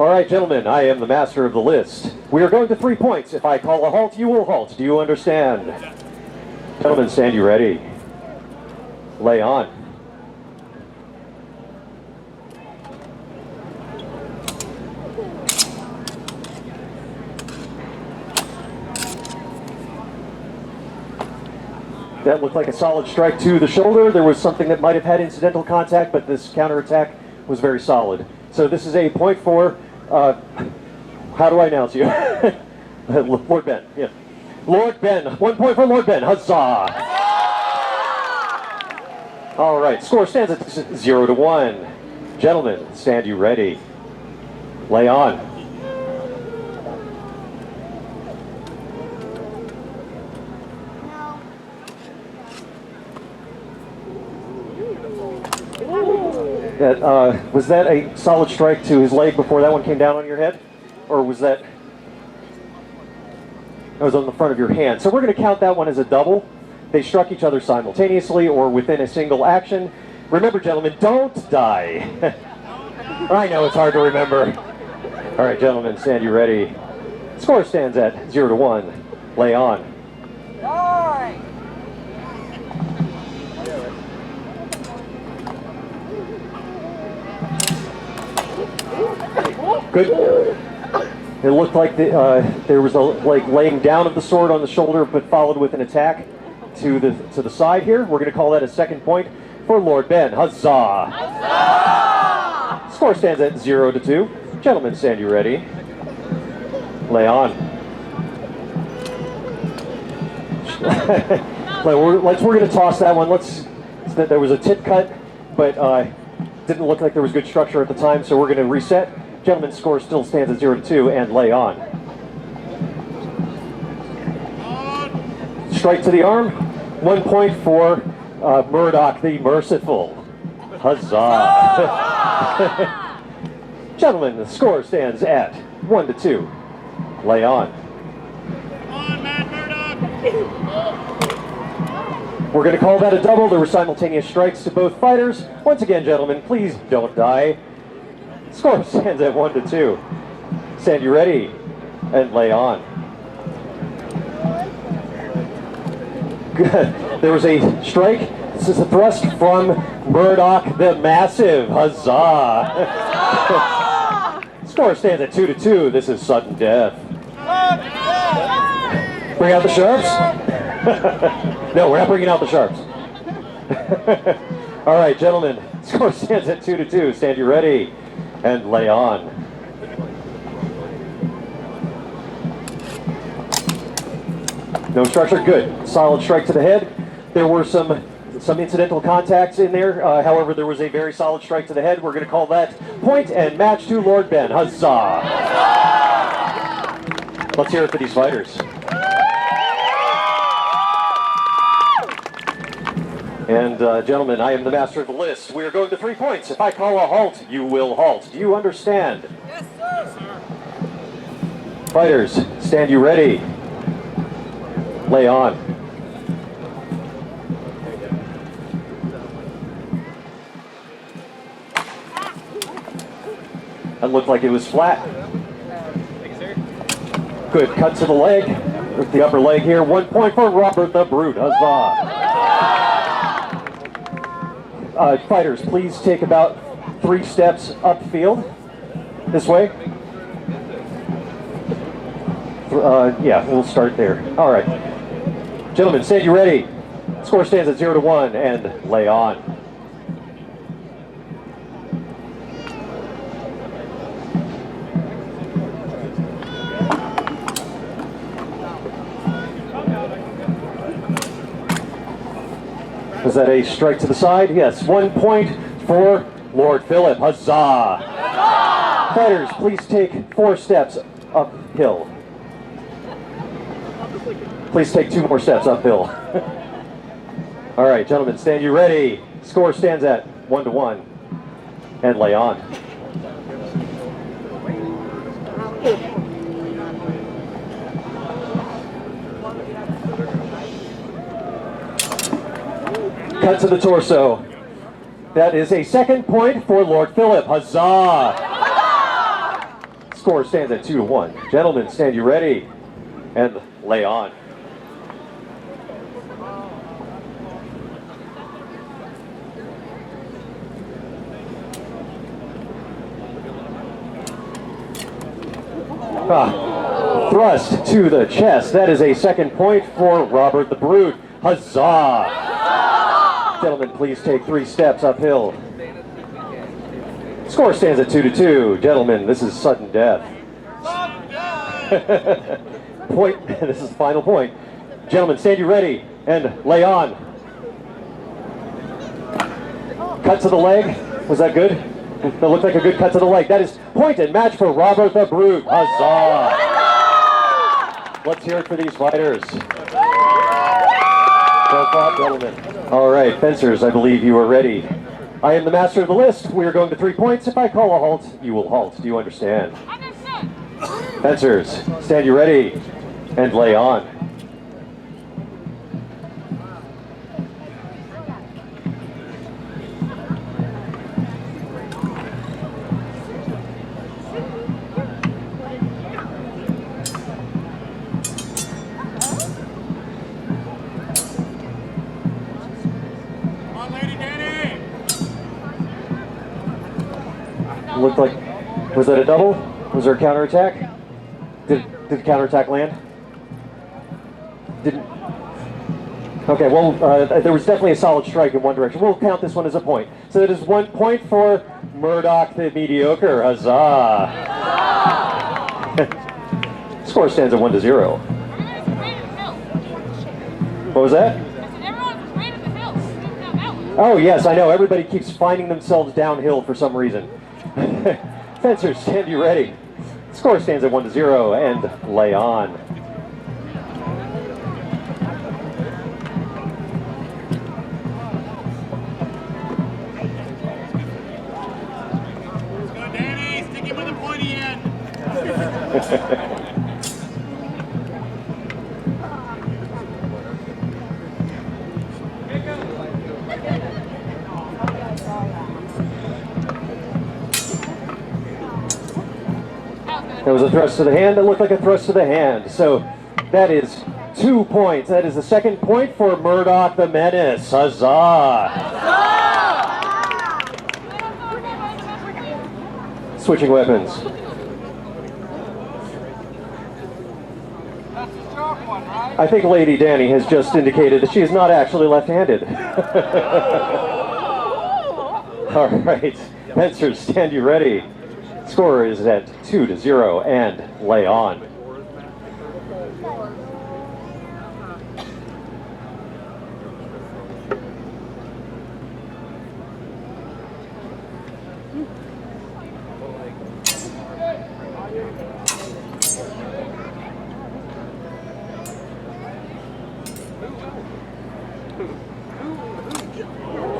All right, gentlemen, I am the master of the list. We are going to 3 points. If I call a halt, you will halt. Do you understand? Gentlemen, stand you ready. Lay on. That looked like a solid strike to the shoulder. There was something that might have had incidental contact, but this counterattack was very solid. So this is a point for, how do I announce you? Lord Ben, yeah. Lord Ben, 1 point for Lord Ben, huzzah! All right, score stands at 0-1. Gentlemen, stand you ready. Lay on. Was that a solid strike to his leg before that one came down on your head? Or was that was on the front of your hand? So we're going to count that one as a double. They struck each other simultaneously or within a single action. Remember, gentlemen, don't die. I know it's hard to remember. All right, gentlemen, stand you ready. Score stands at 0-1. Lay on. Good. It looked like there was a laying down of the sword on the shoulder, but followed with an attack to the side here. We're going to call that a second point for Lord Ben. Huzzah! Huzzah! Score stands at 0-2. Gentlemen, stand you ready. Lay on. We're going to toss that one. There was a tip cut, but didn't look like there was good structure at the time, so we're going to reset. Gentlemen's score still stands at 0-2 and lay on. Strike to the arm. 1 point for Murdoch the Merciful. Huzzah! Gentlemen, the score stands at 1-2. Lay on. Come on, Matt Murdoch! We're going to call that a double. There were simultaneous strikes to both fighters. Once again, gentlemen, please don't die. Score stands at 1-2. Stand you ready and lay on. Good. There was a strike. This is a thrust from Murdoch the Massive. Huzzah! Score stands at 2-2. This is sudden death. Bring out the sharps? No, we're not bringing out the sharps. All right, gentlemen. Score stands at 2-2. Stand you ready and lay on. No structure, good. Solid strike to the head. There were some incidental contacts in there. However, there was a very solid strike to the head. We're going to call that point and match to Lord Ben. Huzzah! Let's hear it for these fighters. And gentlemen, I am the master of the list. We are going to 3 points. If I call a halt, you will halt. Do you understand? Yes, sir. Fighters, stand you ready. Lay on. That looked like it was flat. Good, cut to the leg, the upper leg here. 1 point for Robert the Brute. Huzzah! Fighters, please take about 3 steps upfield. This way. Yeah, we'll start there. All right. Gentlemen, stand you ready. Score stands at 0-1 and lay on. Was that a strike to the side? Yes. 1 point for Lord Philip. Huzzah! Huzzah! Fighters, please take 4 steps uphill. Please take 2 more steps uphill. All right, gentlemen, stand you ready. Score stands at 1-1 and lay on. Cut to the torso. That is a second point for Lord Philip. Huzzah! Score stands at 2-1. Gentlemen, stand you ready and lay on. Thrust to the chest. That is a second point for Robert the Brute. Huzzah! Gentlemen, please take 3 steps uphill. Score stands at 2-2. Gentlemen, this is sudden death. Point. This is the final point. Gentlemen, stand you ready and lay on. Cut to the leg. Was that good? That looked like a good cut to the leg. That is point and match for Robert the Brute. Huzzah! Let's hear it for these fighters. Well fought, gentlemen. All right, fencers, I believe you are ready. I am the master of the list. We are going to 3 points. If I call a halt, you will halt. Do you understand? Fencers, stand you ready and lay on. Looked like, was that a double? Was there a counterattack? Did counterattack land? Didn't. Okay, well, there was definitely a solid strike in one direction. We'll count this one as a point. So that is 1 point for Murdoch the Mediocre. Huzzah! Score stands at 1-0. What was that? Oh yes, I know. Everybody keeps finding themselves downhill for some reason. Fencers, stand you ready. Score stands at 1-0 and lay on. Let's go, Danny. Stick him with the pointy end. That was a thrust to the hand. That looked like a thrust to the hand. So that is 2 points. That is the second point for Murdoch the Menace. Huzzah! Switching weapons. I think Lady Danny has just indicated that she is not actually left-handed. All right, fencers, stand you ready. Score is at 2-0 and lay on.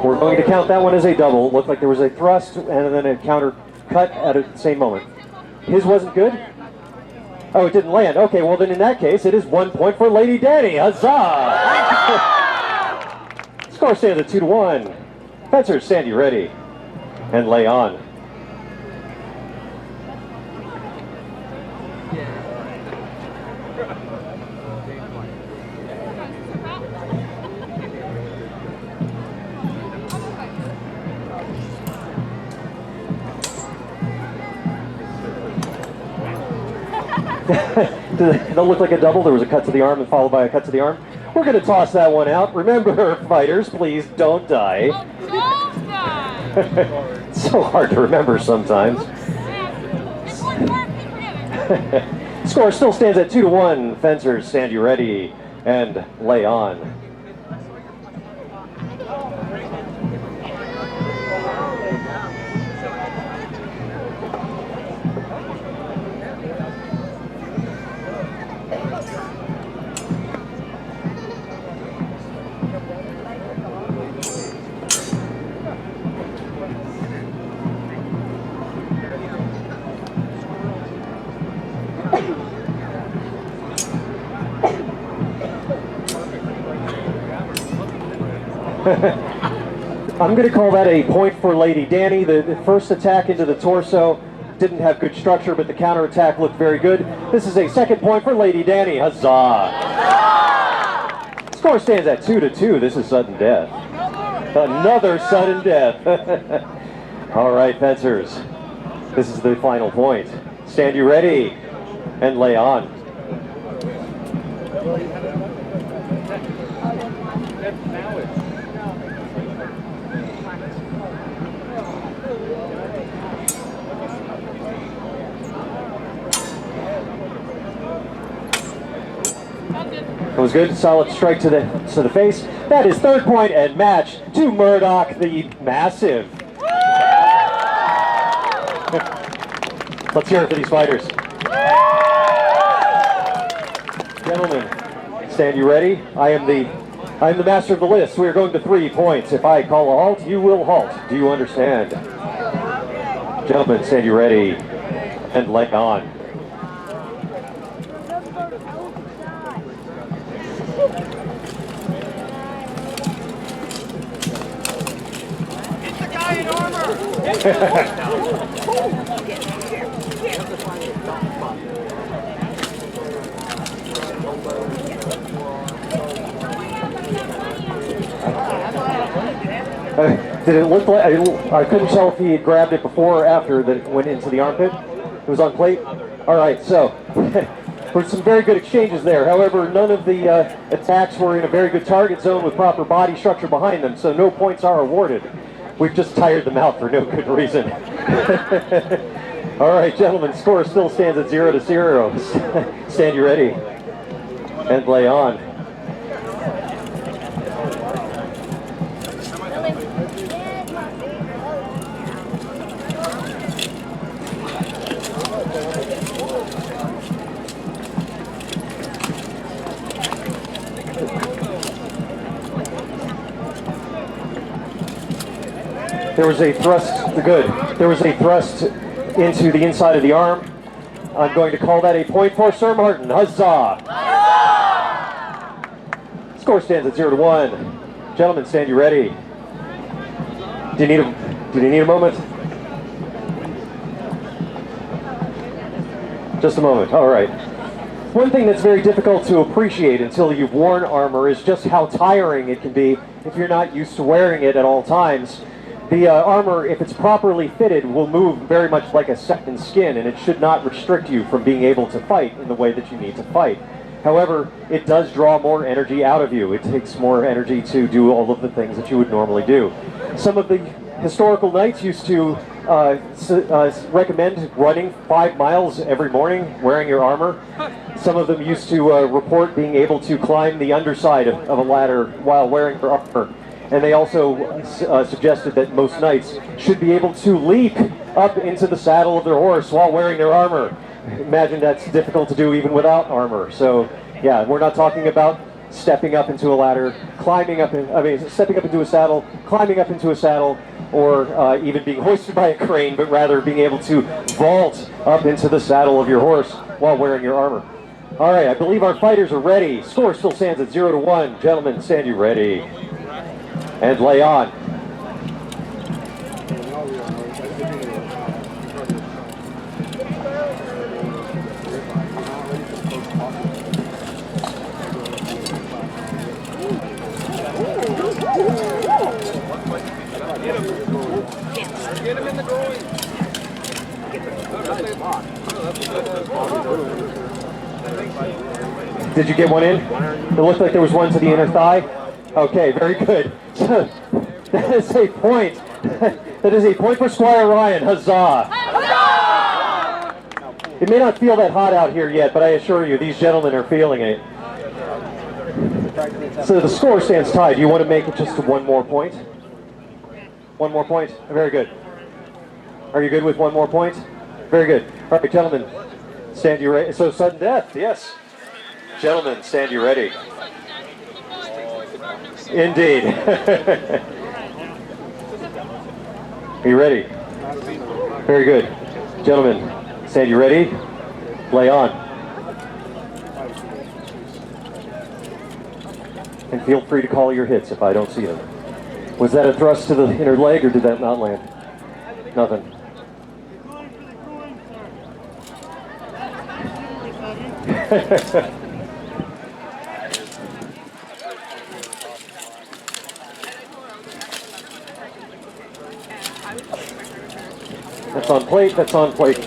We're going to count that one as a double. Looked like there was a thrust and then a counter cut at the same moment. His wasn't good? Oh, it didn't land. Okay, well then in that case, it is 1 point for Lady Danny. Huzzah! Score stands at 2-1. Fencers, stand you ready and lay on. That looked like a double. There was a cut to the arm and followed by a cut to the arm. We're going to toss that one out. Remember, fighters, please don't die. Don't die. It's so hard to remember sometimes. Score still stands at 2-1. Fencers, stand you ready and lay on. I'm going to call that a point for Lady Danny. The first attack into the torso didn't have good structure, but the counterattack looked very good. This is a second point for Lady Danny. Huzzah! Score stands at 2-2. This is sudden death. Another sudden death. All right, fencers. This is the final point. Stand you ready and lay on. It was good. Solid strike to the face. That is third point and match to Murdoch the Massive. Let's hear it for these fighters. Gentlemen, stand you ready? I am the master of the list. We are going to 3 points. If I call a halt, you will halt. Do you understand? Gentlemen, stand you ready and lay on. Hit the guy in armor! Did it look like, I couldn't tell if he had grabbed it before or after that it went into the armpit? It was on plate? All right, so there were some very good exchanges there. However, none of the attacks were in a very good target zone with proper body structure behind them, so no points are awarded. We've just tired them out for no good reason. All right, gentlemen, score still stands at 0-0. Stand you ready and lay on. There was a thrust, There was a thrust into the inside of the arm. I'm going to call that a point for Sir Martin. Huzzah! Huzzah! Score stands at 0-1. Gentlemen, stand you ready. Do you need a moment? Just a moment. All right. One thing that's very difficult to appreciate until you've worn armor is just how tiring it can be if you're not used to wearing it at all times. The armor, if it's properly fitted, will move very much like a second skin, and it should not restrict you from being able to fight in the way that you need to fight. However, it does draw more energy out of you. It takes more energy to do all of the things that you would normally do. Some of the historical knights used to recommend running 5 miles every morning wearing your armor. Some of them used to report being able to climb the underside of a ladder while wearing their armor. And they also suggested that most knights should be able to leap up into the saddle of their horse while wearing their armor. Imagine that's difficult to do even without armor. So, yeah, we're not talking about stepping up into a ladder, stepping up into a saddle, climbing up into a saddle, or even being hoisted by a crane, but rather being able to vault up into the saddle of your horse while wearing your armor. All right, I believe our fighters are ready. Score still stands at 0-1. Gentlemen, stand you ready and lay on. Get him in the groin. Did you get one in? It looked like there was one to the inner thigh. Okay, very good. That is a point. That is a point for Squire Ryan. Huzzah! Huzzah! It may not feel that hot out here yet, but I assure you, these gentlemen are feeling it. So the score stands tied. Do you want to make it just one more point? One more point? Very good. Are you good with one more point? Very good. All right, gentlemen, stand you ready. So sudden death, yes. Gentlemen, stand you ready. Indeed. Are you ready? Very good. Gentlemen, stand you ready? Lay on. And feel free to call your hits if I don't see them. Was that a thrust to the inner leg or did that not land? Nothing. That's on plate, that's on plate.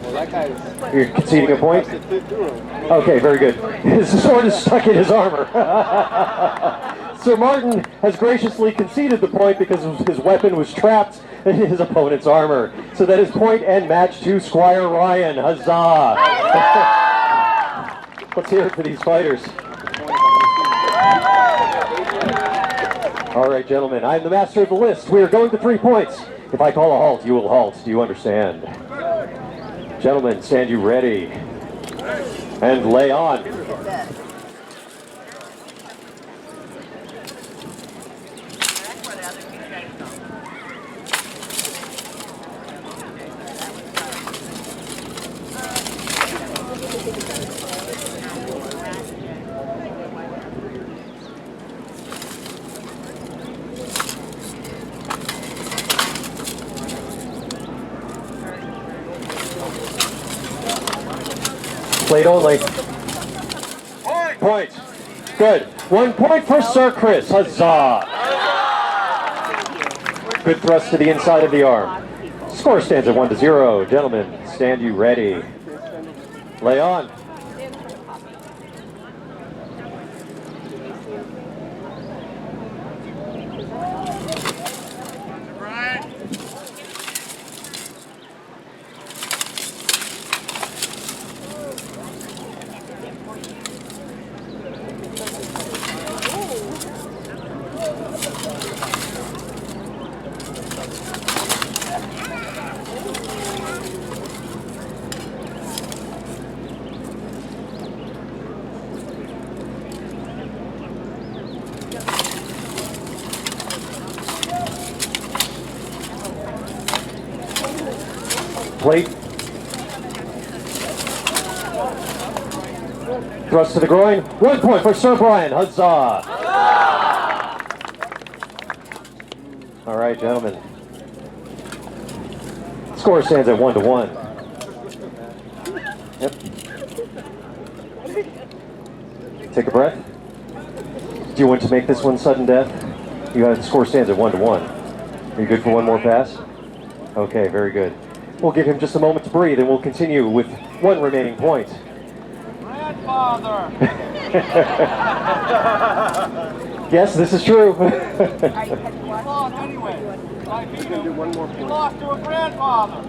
Well, that guy's... You're conceding a point? Okay, very good. His sword is stuck in his armor. Sir Martin has graciously conceded the point because his weapon was trapped in his opponent's armor. So that is point and match to Squire Ryan. Huzzah! Let's hear it for these fighters. All right, gentlemen, I'm the master of the list. We are going to 3 points. If I call a halt, you will halt. Do you understand? Gentlemen, stand you ready. And lay on. Plate only. Point. Good. 1 point for Sir Chris. Huzzah. Good thrust to the inside of the arm. Score stands at 1-0. Gentlemen, stand you ready. Lay on. Plate. Thrust to the groin. 1 point for Sir Brian. Huzzah. All right, gentlemen. Score stands at 1-1. Yep. Take a breath. Do you want to make this one sudden death? You have the score stands at 1-1. Are you good for one more pass? Okay, very good. We'll give him just a moment to breathe, and we'll continue with 1 remaining point. Grandfather! Yes, this is true. He lost anyway. I beat him. He lost to a grandfather.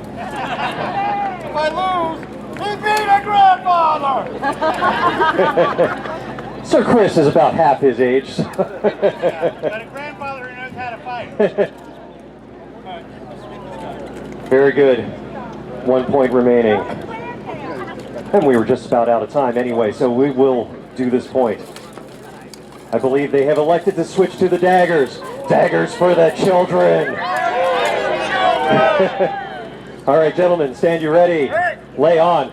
If I lose, he beat a grandfather! Sir Chris is about half his age. But a grandfather who knows how to fight. Very good. 1 point remaining. And we were just about out of time anyway, so we will do this point. I believe they have elected to switch to the daggers. Daggers for the children. All right, gentlemen, stand you ready. Lay on.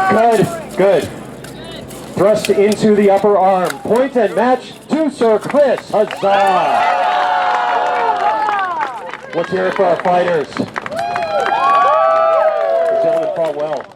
Good, good. Thrust into the upper arm. Point and match to Sir Chris. Huzzah! Let's hear it for our fighters. The gentlemen fought well.